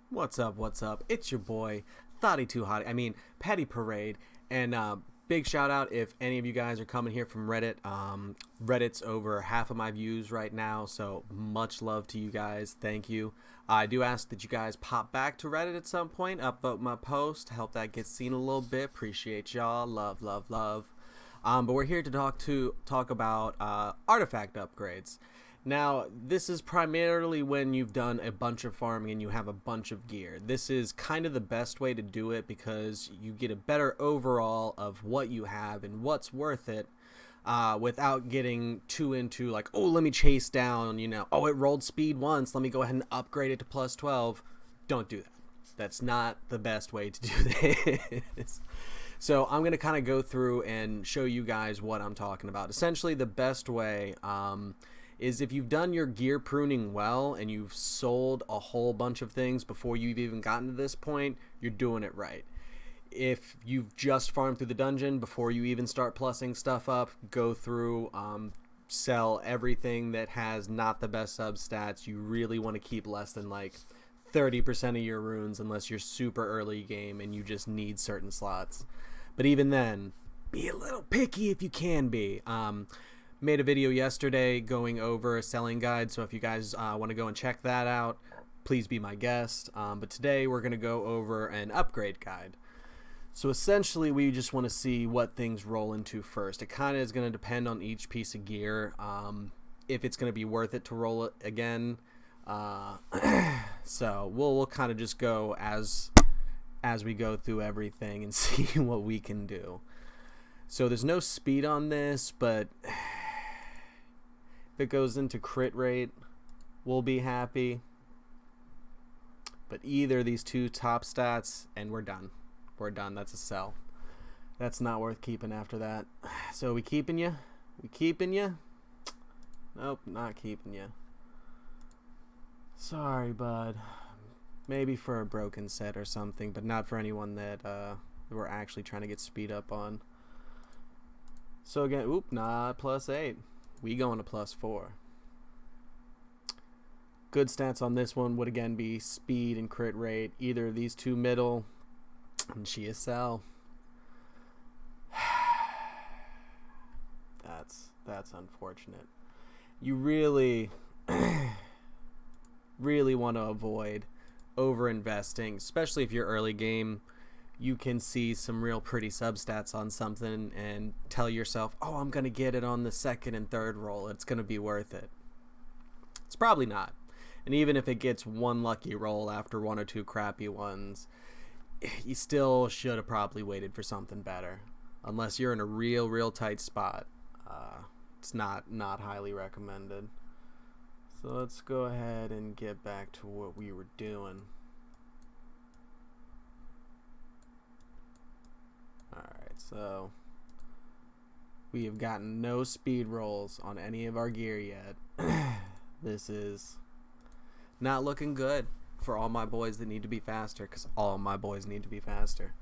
What's up? What's up? It's your boy, Thotty Too Hottie. I mean, Petty Parade. And big shout out if any of you guys are coming here from Reddit. Reddit's over half of my views right now, so much love to you guys. Thank you. I do ask that you guys pop back to Reddit at some point, upvote my post, help that get seen a little bit. Appreciate y'all. Love, love, love. But we're here to talk about artifact upgrades. Now, this is primarily when you've done a bunch of farming and you have a bunch of gear. This is kind of the best way to do it because you get a better overall of what you have and what's worth it without getting too into like, oh, let me chase down, oh, it rolled speed once, let me go ahead and upgrade it to plus 12. Don't do that. That's not the best way to do this. So I'm going to kind of go through and show you guys what I'm talking about. Essentially, the best way is if you've done your gear pruning well and you've sold a whole bunch of things before you've even gotten to this point, you're doing it right. If you've just farmed through the dungeon before you even start plussing stuff up, go through, sell everything that has not the best substats. You really want to keep less than like 30% of your runes unless you're super early game and you just need certain slots. But even then, be a little picky if you can be. Made a video yesterday going over a selling guide, so if you guys want to go and check that out, please be my guest. But today we're going to go over an upgrade guide. So essentially we just want to see what things roll into first. It kind of is going to depend on each piece of gear, if it's going to be worth it to roll it again. So we'll kind of just go as we go through everything and see what we can do. So there's no speed on this, but if it goes into crit rate, we'll be happy. But either these two top stats and we're done. We're done. That's a sell. That's not worth keeping after that. So we keeping you? We keeping you? Nope, not keeping you. Sorry, bud. Maybe for a broken set or something, but not for anyone that we're actually trying to get speed up on. So again, not plus 8. We going to plus 4. Good stats on this one would again be speed and crit rate. Either of these two middle, and she is sell. That's unfortunate. You really really want to avoid over investing, especially if you're early game. You can see some real pretty substats on something and tell yourself, oh, I'm gonna get it on the second and third roll, it's gonna be worth it. It's probably not. And even if it gets one lucky roll after one or two crappy ones, you still should have probably waited for something better, unless you're in a real tight spot. It's not highly recommended. So let's go ahead and get back to what we were doing. Alright, so we have gotten no speed rolls on any of our gear yet. This is not looking good for all my boys that need to be faster, because all my boys need to be faster.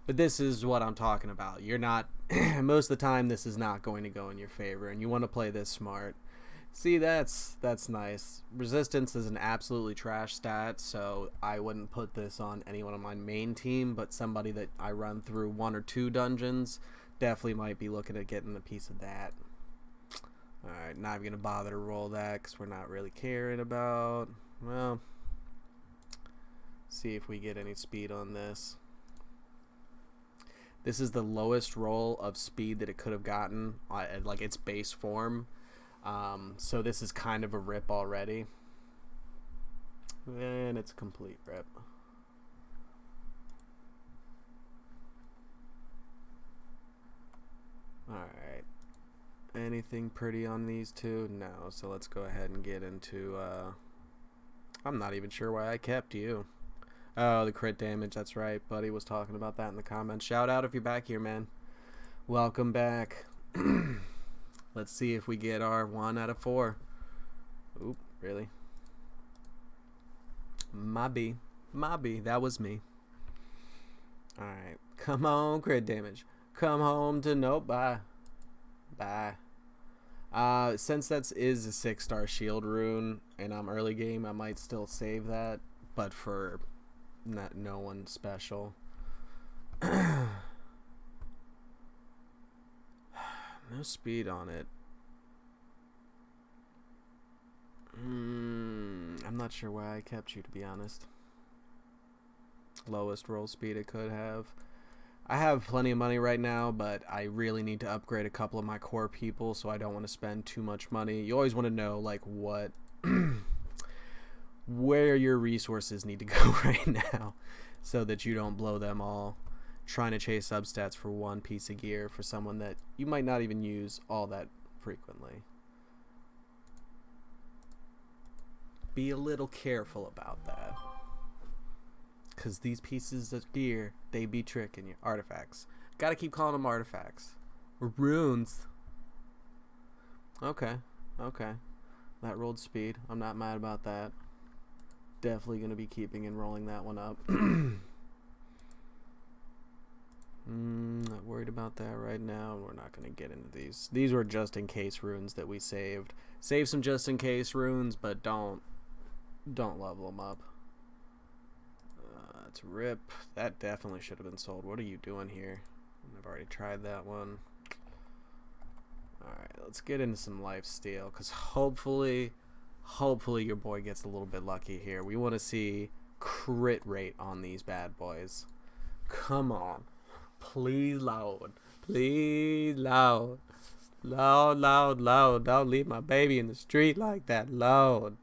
But this is what I'm talking about. You're not, most of the time this is not going to go in your favor, and you want to play this smart. See, that's nice. Resistance is an absolutely trash stat, so I wouldn't put this on anyone on my main team, but somebody that I run through one or two dungeons definitely might be looking at getting a piece of that. Alright, not even going to bother to roll that because we're not really caring about. Well, see if we get any speed on this. This is the lowest roll of speed that it could have gotten at like its base form. So this is kind of a rip already. And it's a complete rip. Alright. Anything pretty on these two? No. So let's go ahead and get into... I'm not even sure why I kept you. Oh, the crit damage. That's right. Buddy was talking about that in the comments. Shout out if you're back here, man. Welcome back. Let's see if we get our 1 out of 4. Oop, really? My B. That was me. Alright. Come on, crit damage. Come home to nope. Bye. Since that is a 6-star shield rune and I'm early game, I might still save that. But for not no one special. No speed on it. I'm not sure why I kept you, to be honest. Lowest roll speed it could have. I have plenty of money right now, but I really need to upgrade a couple of my core people, so I don't want to spend too much money. You always want to know, like, what where your resources need to go right now, so that you don't blow them all trying to chase substats for one piece of gear for someone that you might not even use all that frequently. Be a little careful about that, because these pieces of gear, they be tricking you. Artifacts. Gotta keep calling them artifacts. Or runes. Okay. That rolled speed. I'm not mad about that. Definitely gonna be keeping and rolling that one up. Not worried about that right now. We're not gonna get into these. These were just in case runes that we saved. Save some just in case runes, but don't level them up. Let's rip. That definitely should have been sold. What are you doing here? I've already tried that one. Alright, let's get into some lifesteal, because hopefully your boy gets a little bit lucky here. We want to see crit rate on these bad boys. Come on. Please loud. Please loud. Loud. Don't leave my baby in the street like that. Loud.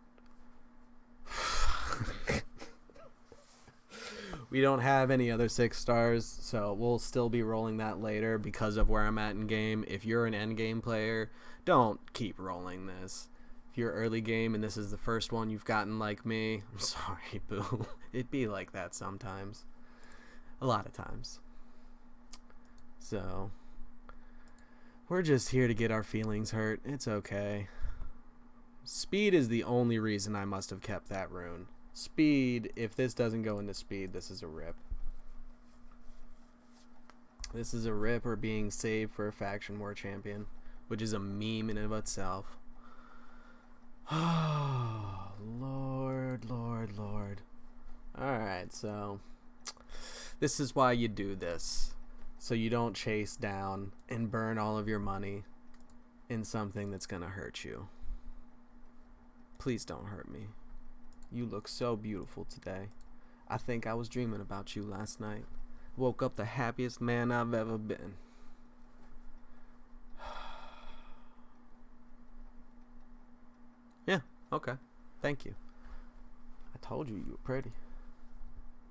We don't have any other 6 stars, so we'll still be rolling that later because of where I'm at in game. If you're an end game player, don't keep rolling this. If you're early game and this is the first one you've gotten like me, I'm sorry, boo. It be like that sometimes. A lot of times. So, we're just here to get our feelings hurt. It's okay. Speed is the only reason I must have kept that rune. Speed, if this doesn't go into speed, this is a rip. This is a rip or being saved for a faction war champion, which is a meme in and of itself. Oh, Lord. Alright, so this is why you do this. So you don't chase down and burn all of your money in something that's gonna hurt you. Please don't hurt me. You look so beautiful today. I think I was dreaming about you last night. Woke up the happiest man I've ever been. Yeah, okay. Thank you. I told you you were pretty.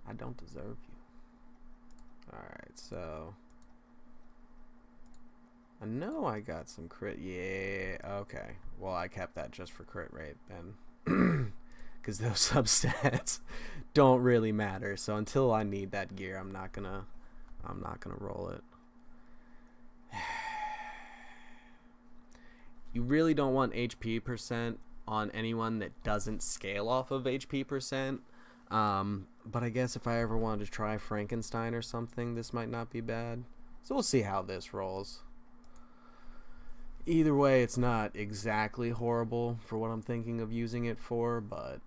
I don't deserve you. Alright, so I know I got some crit. Yeah, okay. Well, I kept that just for crit rate then. Because those substats don't really matter. So until I need that gear, I'm not gonna roll it. You really don't want HP percent on anyone that doesn't scale off of HP percent. But I guess if I ever wanted to try Frankenstein or something, this might not be bad. So we'll see how this rolls. Either way, it's not exactly horrible for what I'm thinking of using it for, but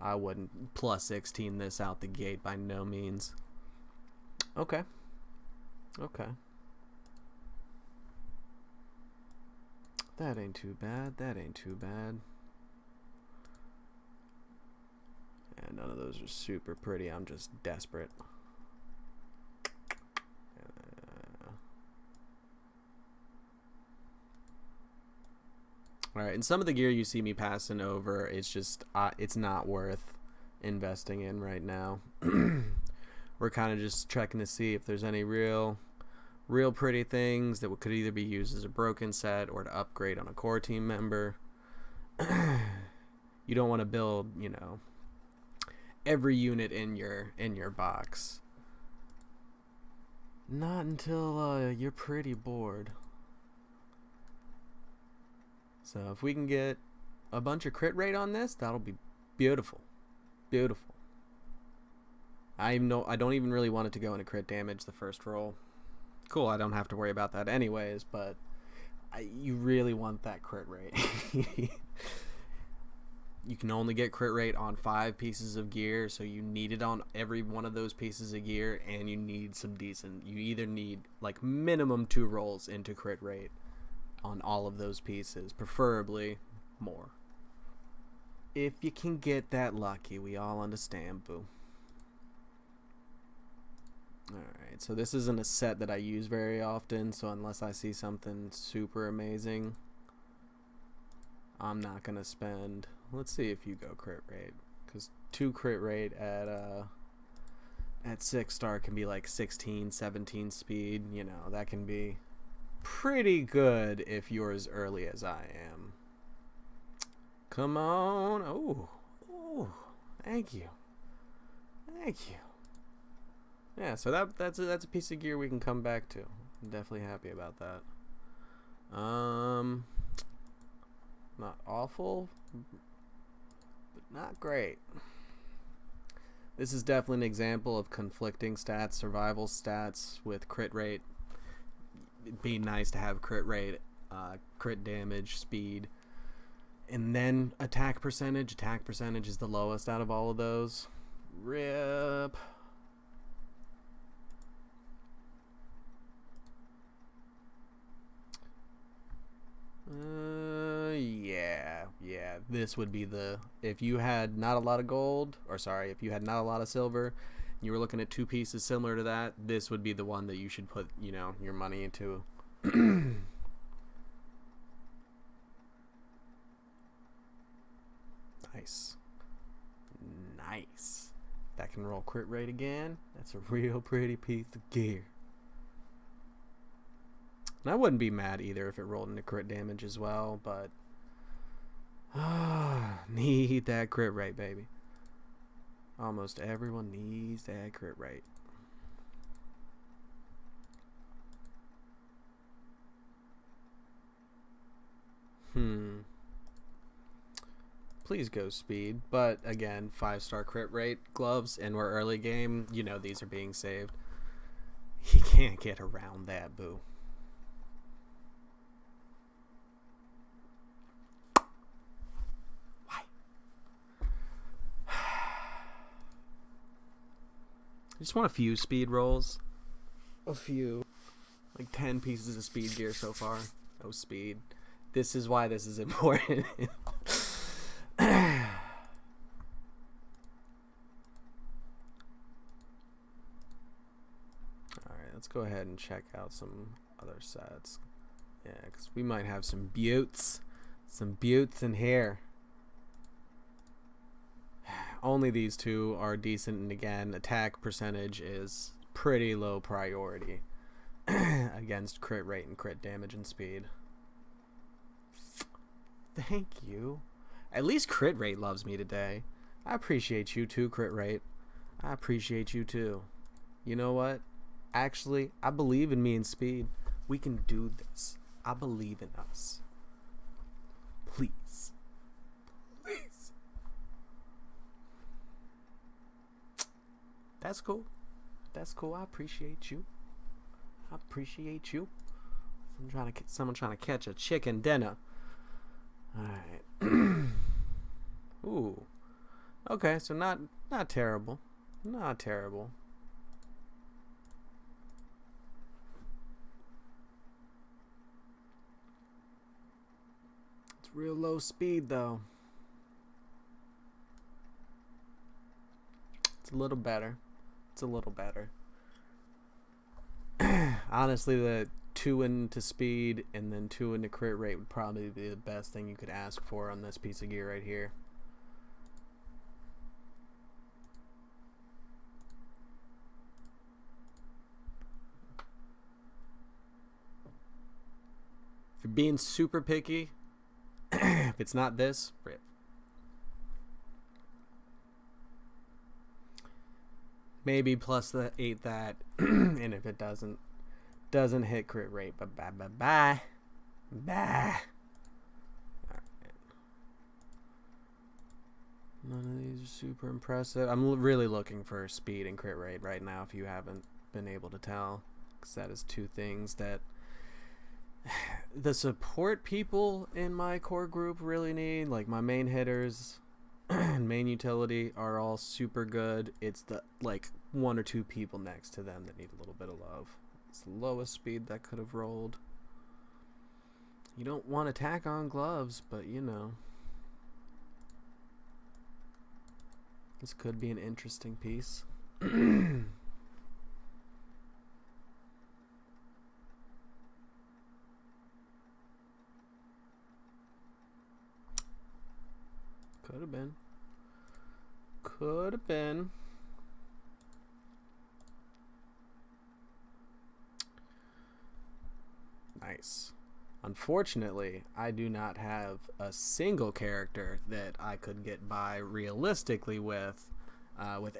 I wouldn't plus 16 this out the gate by no means. Okay. That ain't too bad. Yeah, none of those are super pretty. I'm just desperate. Alright, and some of the gear you see me passing over, it's just, it's not worth investing in right now. We're kind of just checking to see if there's any real pretty things that could either be used as a broken set or to upgrade on a core team member. You don't want to build, you know, every unit in your box. Not until you're pretty bored. So if we can get a bunch of crit rate on this, that'll be beautiful. I don't even really want it to go into crit damage the first roll. Cool, I don't have to worry about that anyways, but you really want that crit rate. you can only get crit rate on 5 pieces of gear, so you need it on every one of those pieces of gear, and you need some decent, you either need like minimum 2 rolls into crit rate on all of those pieces, preferably more. If you can get that lucky, we all understand, boo. Alright, so this isn't a set that I use very often, so unless I see something super amazing, I'm not gonna spend. Let's see if you go crit rate, because 2 crit rate at 6-star can be like 16, 17 speed. You know, that can be pretty good if you're as early as I am. Come on. Oh, thank you. Yeah, so that's a piece of gear we can come back to. I'm definitely happy about that. Not awful, but not great. This is definitely an example of conflicting stats, survival stats with crit rate. It'd be nice to have crit rate, crit damage, speed, and then attack percentage. Attack percentage is the lowest out of all of those. RIP. Yeah, this would be the, if you had not a lot of gold, or sorry, if you had not a lot of silver, and you were looking at 2 pieces similar to that, this would be the one that you should put, you know, your money into. Nice. That can roll crit rate again. That's a real pretty piece of gear. And I wouldn't be mad either if it rolled into crit damage as well, but need that crit rate, baby. Almost everyone needs that crit rate. Please go speed, but again, 5-star crit rate gloves, and we're early game. You know these are being saved. You can't get around that, boo. I just want a few speed rolls. A few. Like 10 pieces of speed gear so far. No speed. This is why this is important. Alright, let's go ahead and check out some other sets. Yeah, because we might have some buttes. Some buttes in here. Only these 2 are decent, and again, attack percentage is pretty low priority against crit rate and crit damage and speed. Thank you. At least crit rate loves me today. I appreciate you too, crit rate. I appreciate you too. You know what? Actually, I believe in me and speed. We can do this. I believe in us. Please. Please. That's cool. That's cool. I appreciate you. I appreciate you. Someone trying to catch a chicken dinner. Alright. Ooh. Okay, so not terrible. Not terrible. It's real low speed though. It's a little better. It's a little better. Honestly, the 2 into speed and then 2 into crit rate would probably be the best thing you could ask for on this piece of gear right here. If you're being super picky, if it's not this, rip. Maybe plus the 8 that, and if it doesn't hit crit rate, but bye. Alright. None of these are super impressive. I'm really looking for speed and crit rate right now, if you haven't been able to tell, because that is 2 things that the support people in my core group really need. Like my main hitters, and main utility are all super good. It's the like one or two people next to them that need a little bit of love. It's the lowest speed that could have rolled. You don't want attack on gloves, but you know. This could be an interesting piece. Could have been. Could have been. Nice. Unfortunately, I do not have a single character that I could get by realistically with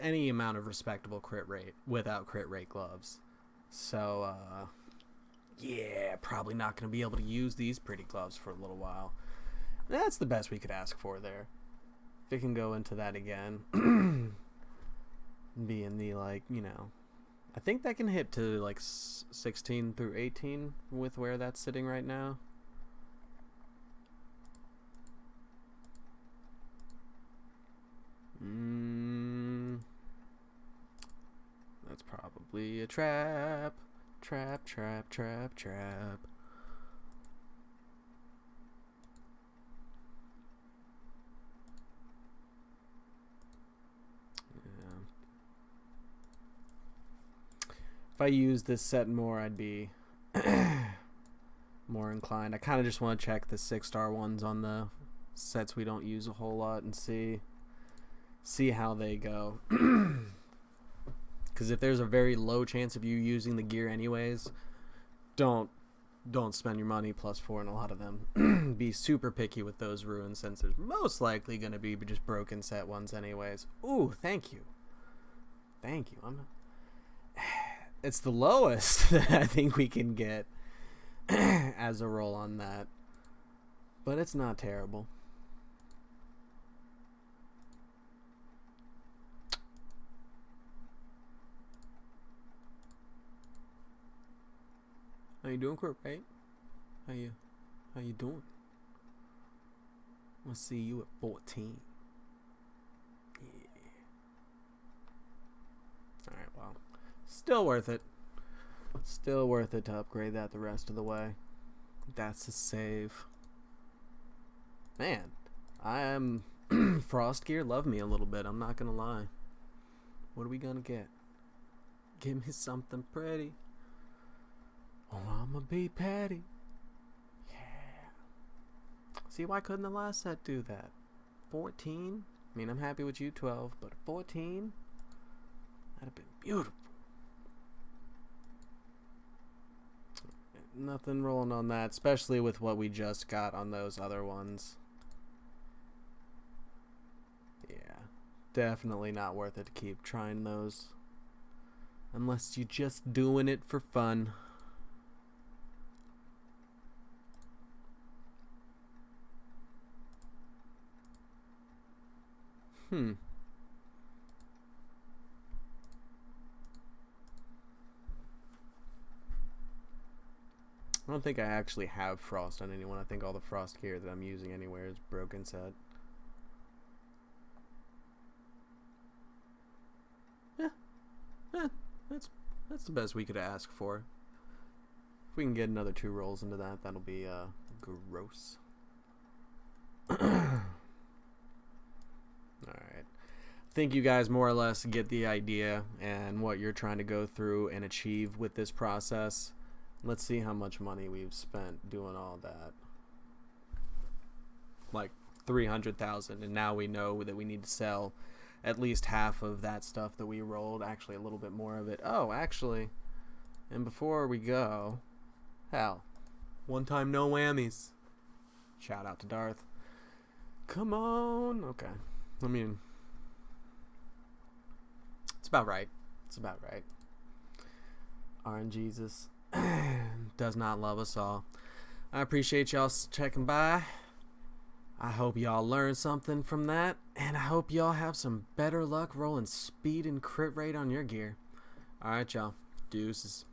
any amount of respectable crit rate without crit rate gloves. So, yeah, probably not going to be able to use these pretty gloves for a little while. That's the best we could ask for there. If we can go into that again, be in the, like, you know, I think that can hit to like 16 through 18 with where that's sitting right now. That's probably a trap. Trap, trap, trap, trap. If I use this set more, I'd be more inclined. I kind of just want to check the 6-star ones on the sets we don't use a whole lot and see how they go. Because if there's a very low chance of you using the gear anyways, don't spend your money +4 in a lot of them. Be super picky with those runes, since there's most likely going to be just broken set ones anyways. Ooh, thank you. Thank you. It's the lowest that I think we can get as a roll on that. But it's not terrible. How you doing, Crit Rate? How you doing? Let's see you at 14. Yeah. Alright, well. Still worth it. Still worth it to upgrade that the rest of the way. That's a save. Man, I am Frost Gear love me a little bit, I'm not gonna lie. What are we gonna get? Give me something pretty. Oh, I'ma be petty. Yeah. See, why couldn't the last set do that? 14? I mean, I'm happy with you, 12, but 14? That'd have been beautiful. Nothing rolling on that, especially with what we just got on those other ones. Yeah, definitely not worth it to keep trying those. Unless you're just doing it for fun. I don't think I actually have frost on anyone. I think all the frost gear that I'm using anywhere is broken set. Yeah, that's the best we could ask for. If we can get another 2 rolls into that, that'll be gross. Alright. I think you guys more or less get the idea and what you're trying to go through and achieve with this process. Let's see how much money we've spent doing all that. Like 300,000, and now we know that we need to sell at least half of that stuff that we rolled, actually a little bit more of it. Oh, actually, and before we go, hell, one time no whammies. Shout out to Darth. Come on. Okay. I mean, it's about right. It's about right. RNGesus does not love us all. I appreciate y'all checking by. I hope y'all learned something from that, and I hope y'all have some better luck rolling speed and crit rate on your gear. Alright, y'all. Deuces.